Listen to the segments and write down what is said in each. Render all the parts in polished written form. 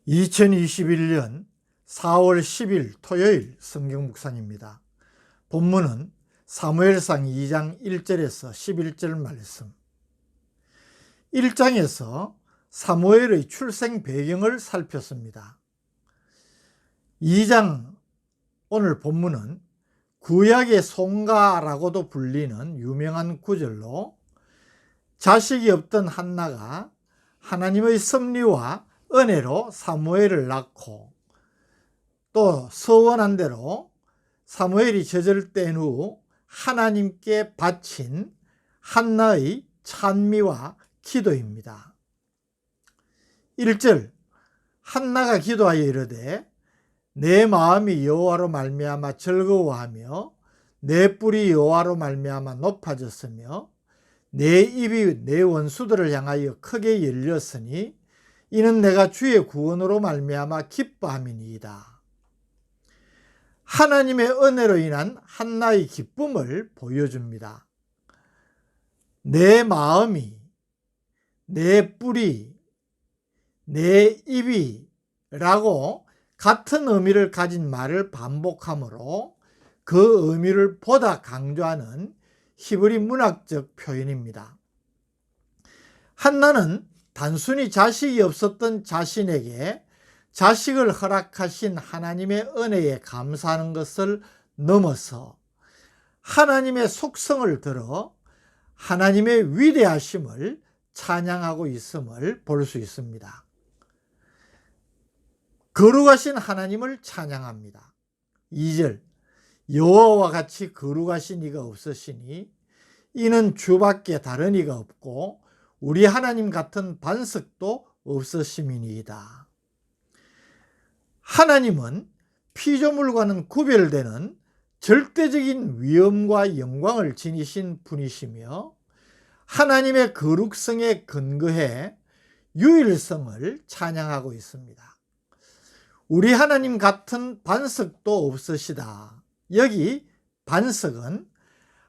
2021년 4월 10일 토요일 성경 묵상입니다. 본문은 사무엘상 2장 1절에서 11절 말씀. 1장에서 사무엘의 출생 배경을 살폈습니다. 2장 오늘 본문은 구약의 송가라고도 불리는 유명한 구절로 자식이 없던 한나가 하나님의 섭리와 은혜로 사무엘을 낳고 또 서원한 대로 사무엘이 젖을 후 하나님께 바친 한나의 찬미와 기도입니다. 1절 한나가 기도하여 이르되 내 마음이 여호와로 말미암아 즐거워하며 내 뿔이 여호와로 말미암아 높아졌으며 내 입이 내 원수들을 향하여 크게 열렸으니 이는 내가 주의 구원으로 말미암아 기뻐함이니이다. 하나님의 은혜로 인한 한나의 기쁨을 보여줍니다. 내 마음이, 내 뿔이, 내 입이 라고 같은 의미를 가진 말을 반복하므로 그 의미를 보다 강조하는 히브리 문학적 표현입니다. 한나는 단순히 자식이 없었던 자신에게 자식을 허락하신 하나님의 은혜에 감사하는 것을 넘어서 하나님의 속성을 들어 하나님의 위대하심을 찬양하고 있음을 볼 수 있습니다. 거룩하신 하나님을 찬양합니다. 2절 여호와와 같이 거룩하신 이가 없으시니 이는 주밖에 다른 이가 없고 우리 하나님 같은 반석도 없으심이니이다. 하나님은 피조물과는 구별되는 절대적인 위엄과 영광을 지니신 분이시며 하나님의 거룩성에 근거해 유일성을 찬양하고 있습니다. 우리 하나님 같은 반석도 없으시다. 여기 반석은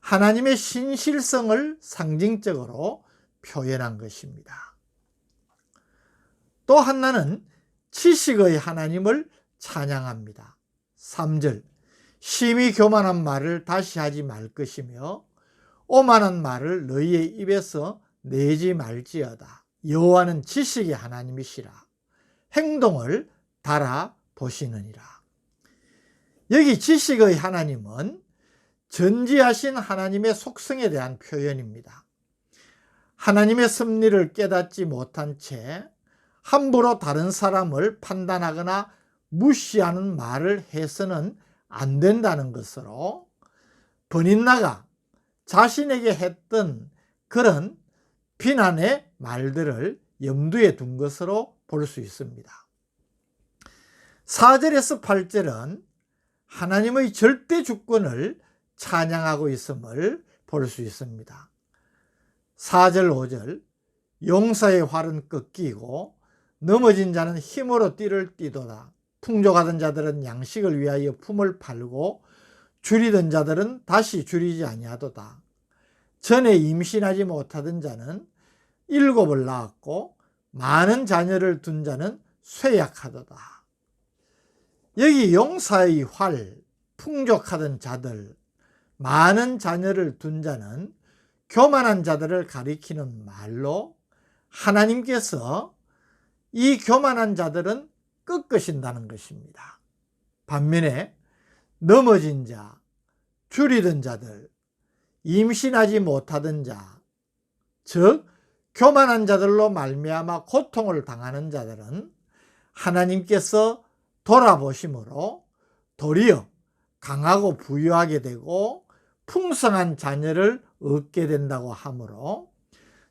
하나님의 신실성을 상징적으로 표현한 것입니다. 또 한나는 지식의 하나님을 찬양합니다. 3절 심히 교만한 말을 다시 하지 말 것이며 오만한 말을 너희의 입에서 내지 말지어다. 여호와는 지식의 하나님이시라. 행동을 달아보시느니라. 여기 지식의 하나님은 전지하신 하나님의 속성에 대한 표현입니다. 하나님의 섭리를 깨닫지 못한 채 함부로 다른 사람을 판단하거나 무시하는 말을 해서는 안 된다는 것으로 버닌나가 자신에게 했던 그런 비난의 말들을 염두에 둔 것으로 볼 수 있습니다. 4절에서 8절은 하나님의 절대 주권을 찬양하고 있음을 볼 수 있습니다. 4절 5절 용사의 활은 꺾이고 넘어진 자는 힘으로 띠를 띠도다. 풍족하던 자들은 양식을 위하여 품을 팔고 줄이던 자들은 다시 줄이지 아니하도다. 전에 임신하지 못하던 자는 7을 낳았고 많은 자녀를 둔 자는 쇠약하도다. 여기 용사의 활, 풍족하던 자들, 많은 자녀를 둔 자는 교만한 자들을 가리키는 말로 하나님께서 이 교만한 자들은 꺾으신다는 것입니다. 반면에 넘어진 자, 줄이던 자들, 임신하지 못하던 자, 즉 교만한 자들로 말미암아 고통을 당하는 자들은 하나님께서 돌아보심으로 도리어 강하고 부유하게 되고 풍성한 자녀를 얻게 된다고 하므로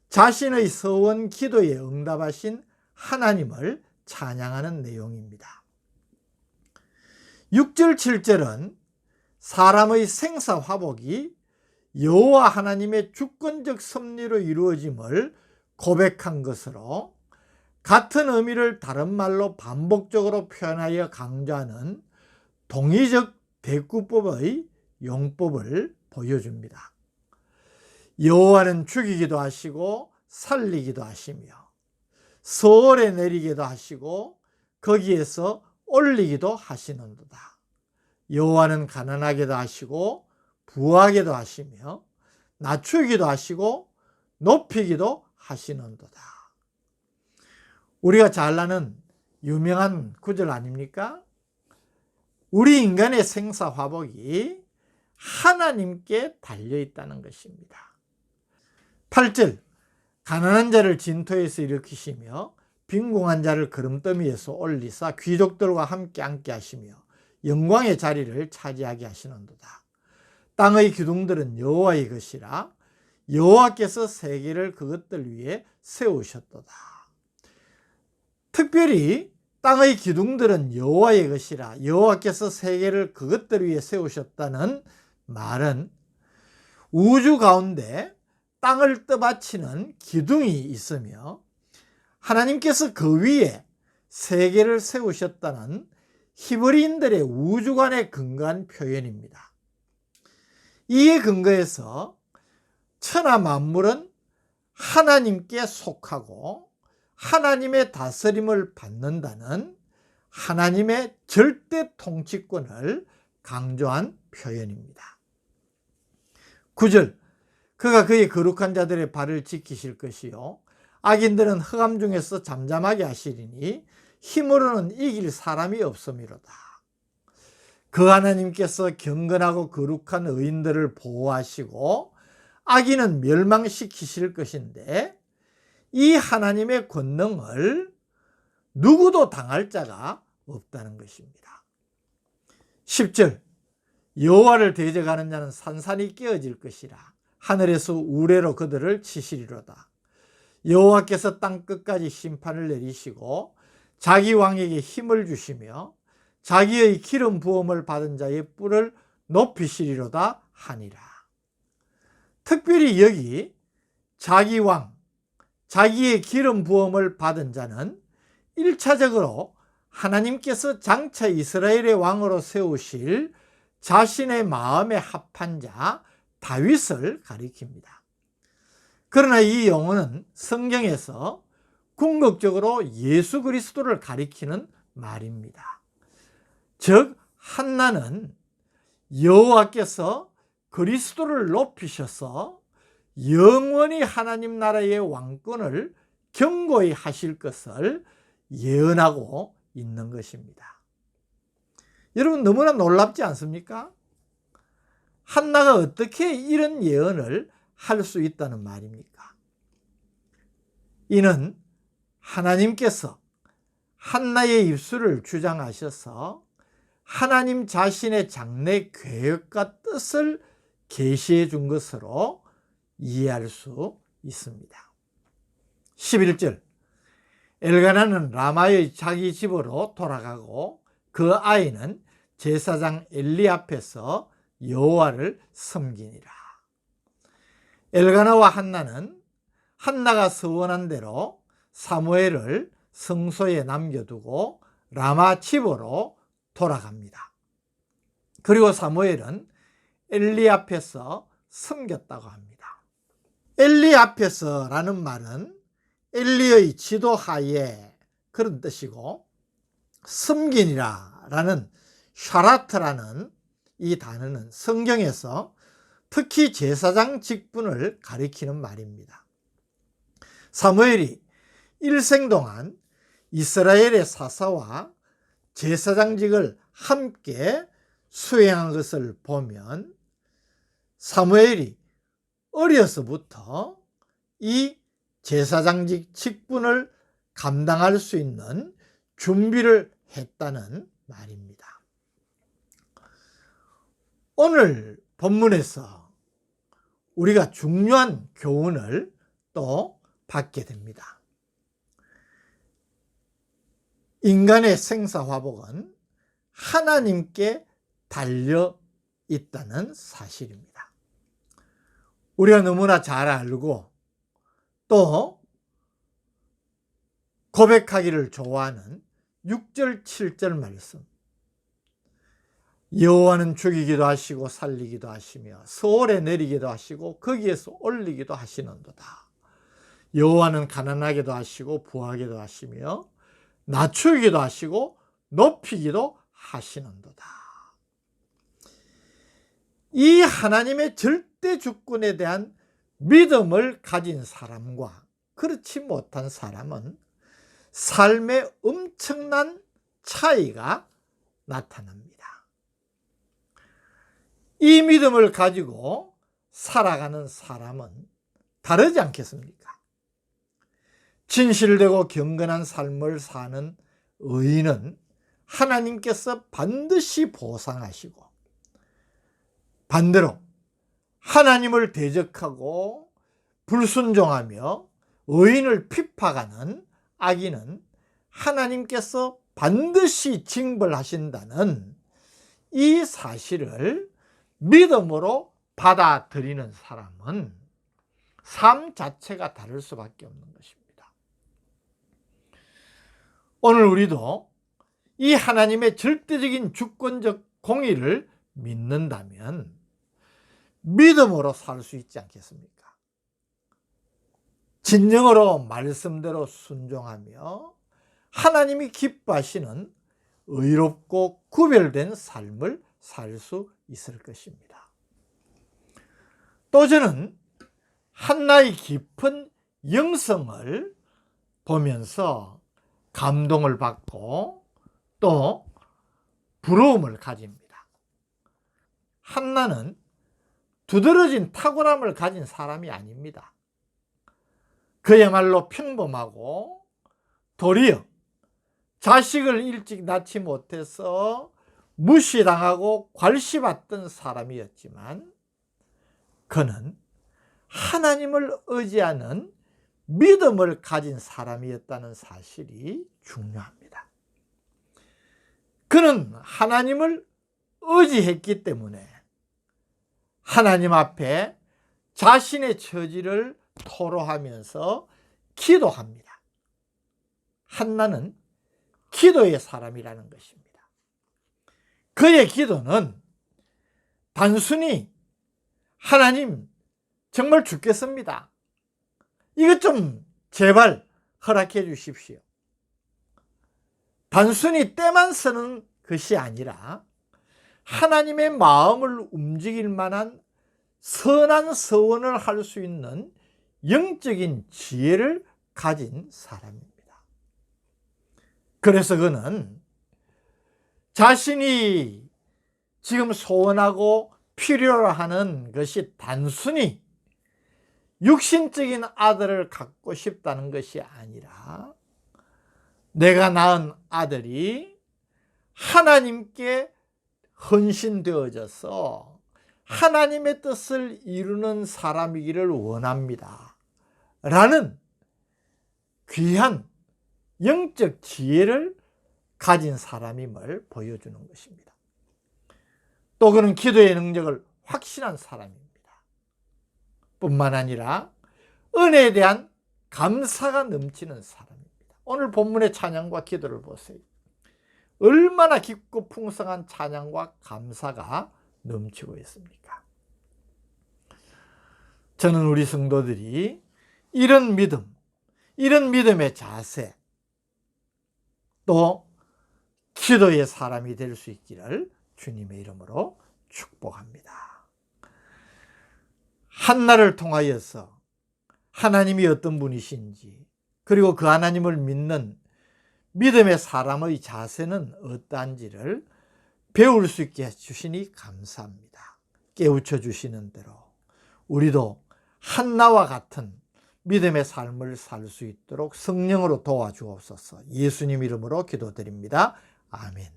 자신의 서원 기도에 응답하신 하나님을 찬양하는 내용입니다. 6절 7절은 사람의 생사화복이 여호와 하나님의 주권적 섭리로 이루어짐을 고백한 것으로 같은 의미를 다른 말로 반복적으로 표현하여 강조하는 동의적 대구법의 용법을 보여줍니다. 여호와는 죽이기도 하시고 살리기도 하시며 서울에 내리기도 하시고 거기에서 올리기도 하시는도다. 여호와는 가난하게도 하시고 부하게도 하시며 낮추기도 하시고 높이기도 하시는도다. 우리가 잘 아는 유명한 구절 아닙니까? 우리 인간의 생사화복이 하나님께 달려있다는 것입니다. 8절, 가난한 자를 진토에서 일으키시며 빈궁한 자를 거름더미에서 올리사 귀족들과 함께 앉게 하시며 영광의 자리를 차지하게 하시는도다. 땅의 기둥들은 여호와의 것이라 여호와께서 세계를 그것들 위에 세우셨도다. 특별히 땅의 기둥들은 여호와의 것이라 여호와께서 세계를 그것들 위에 세우셨다는 말은 우주 가운데 땅을 떠받치는 기둥이 있으며 하나님께서 그 위에 세계를 세우셨다는 히브리인들의 우주관에 근거한 표현입니다. 이에 근거해서 천하 만물은 하나님께 속하고 하나님의 다스림을 받는다는 하나님의 절대 통치권을 강조한 표현입니다. 9절, 그가 그의 거룩한 자들의 발을 지키실 것이요 악인들은 흑암 중에서 잠잠하게 하시리니 힘으로는 이길 사람이 없음이로다. 그 하나님께서 경건하고 거룩한 의인들을 보호하시고 악인은 멸망시키실 것인데 이 하나님의 권능을 누구도 당할 자가 없다는 것입니다. 10절, 여호와를 대적하는 자는 산산이 깨어질 것이라 하늘에서 우레로 그들을 치시리로다. 여호와께서 땅끝까지 심판을 내리시고 자기 왕에게 힘을 주시며 자기의 기름 부음을 받은 자의 뿔을 높이시리로다 하니라. 특별히 여기 자기 왕, 자기의 기름 부음을 받은 자는 1차적으로 하나님께서 장차 이스라엘의 왕으로 세우실 자신의 마음에 합한 자 다윗을 가리킵니다. 그러나 이 용어는 성경에서 궁극적으로 예수 그리스도를 가리키는 말입니다. 즉 한나는 여호와께서 그리스도를 높이셔서 영원히 하나님 나라의 왕권을 견고히 하실 것을 예언하고 있는 것입니다. 여러분 너무나 놀랍지 않습니까? 한나가 어떻게 이런 예언을 할 수 있다는 말입니까? 이는 하나님께서 한나의 입술을 주장하셔서 하나님 자신의 장래 계획과 뜻을 계시해 준 것으로 이해할 수 있습니다. 11절, 엘가나는 라마의 자기 집으로 돌아가고 그 아이는 제사장 엘리 앞에서 여호와를 섬기니라. 엘가나와 한나는 한나가 서원한 대로 사무엘을 성소에 남겨두고 라마 집으로 돌아갑니다. 그리고 사무엘은 엘리 앞에서 섬겼다고 합니다. 엘리 앞에서라는 말은 엘리의 지도하에 그런 뜻이고, 섬기니라 라는 샤라트라는 이 단어는 성경에서 특히 제사장 직분을 가리키는 말입니다. 사무엘이 일생 동안 이스라엘의 사사와 제사장직을 함께 수행한 것을 보면 사무엘이 어려서부터 이 제사장직 직분을 감당할 수 있는 준비를 했다는 말입니다. 오늘 본문에서 우리가 중요한 교훈을 또 받게 됩니다. 인간의 생사화복은 하나님께 달려 있다는 사실입니다. 우리가 너무나 잘 알고 또 고백하기를 좋아하는 6절, 7절 말씀. 여호와는 죽이기도 하시고 살리기도 하시며 서울에 내리기도 하시고 거기에서 올리기도 하시는도다. 여호와는 가난하게도 하시고 부하게도 하시며 낮추기도 하시고 높이기도 하시는도다. 이 하나님의 절대 주권에 대한 믿음을 가진 사람과 그렇지 못한 사람은 삶에 엄청난 차이가 나타납니다. 이 믿음을 가지고 살아가는 사람은 다르지 않겠습니까? 진실되고 경건한 삶을 사는 의인은 하나님께서 반드시 보상하시고, 반대로 하나님을 대적하고 불순종하며 의인을 핍박하는 악인은 하나님께서 반드시 징벌하신다는 이 사실을 믿음으로 받아들이는 사람은 삶 자체가 다를 수밖에 없는 것입니다. 오늘 우리도 이 하나님의 절대적인 주권적 공의를 믿는다면 믿음으로 살 수 있지 않겠습니까? 진정으로 말씀대로 순종하며 하나님이 기뻐하시는 의롭고 구별된 삶을 살 수 있을 것입니다. 또 저는 한나의 깊은 영성을 보면서 감동을 받고 또 부러움을 가집니다. 한나는 두드러진 탁월함을 가진 사람이 아닙니다. 그야말로 평범하고 도리어 자식을 일찍 낳지 못해서 무시당하고 괄시받던 사람이었지만 그는 하나님을 의지하는 믿음을 가진 사람이었다는 사실이 중요합니다. 그는 하나님을 의지했기 때문에 하나님 앞에 자신의 처지를 토로하면서 기도합니다. 한나는 기도의 사람이라는 것입니다. 그의 기도는 단순히 하나님 정말 죽겠습니다, 이것 좀 제발 허락해 주십시오, 단순히 때만 쓰는 것이 아니라 하나님의 마음을 움직일 만한 선한 서원을 할 수 있는 영적인 지혜를 가진 사람입니다. 그래서 그는 자신이 지금 소원하고 필요로 하는 것이 단순히 육신적인 아들을 갖고 싶다는 것이 아니라 내가 낳은 아들이 하나님께 헌신되어져서 하나님의 뜻을 이루는 사람이기를 원합니다 라는 귀한 영적 지혜를 가진 사람임을 보여주는 것입니다. 또 그는 기도의 능력을 확신한 사람입니다. 뿐만 아니라 은혜에 대한 감사가 넘치는 사람입니다. 오늘 본문의 찬양과 기도를 보세요. 얼마나 깊고 풍성한 찬양과 감사가 넘치고 있습니까? 저는 우리 성도들이 이런 믿음, 이런 믿음의 자세, 또 기도의 사람이 될 수 있기를 주님의 이름으로 축복합니다. 한나를 통하여서 하나님이 어떤 분이신지, 그리고 그 하나님을 믿는 믿음의 사람의 자세는 어떠한지를 배울 수 있게 해주시니 감사합니다. 깨우쳐 주시는 대로 우리도 한나와 같은 믿음의 삶을 살 수 있도록 성령으로 도와주옵소서. 예수님 이름으로 기도드립니다. 아멘.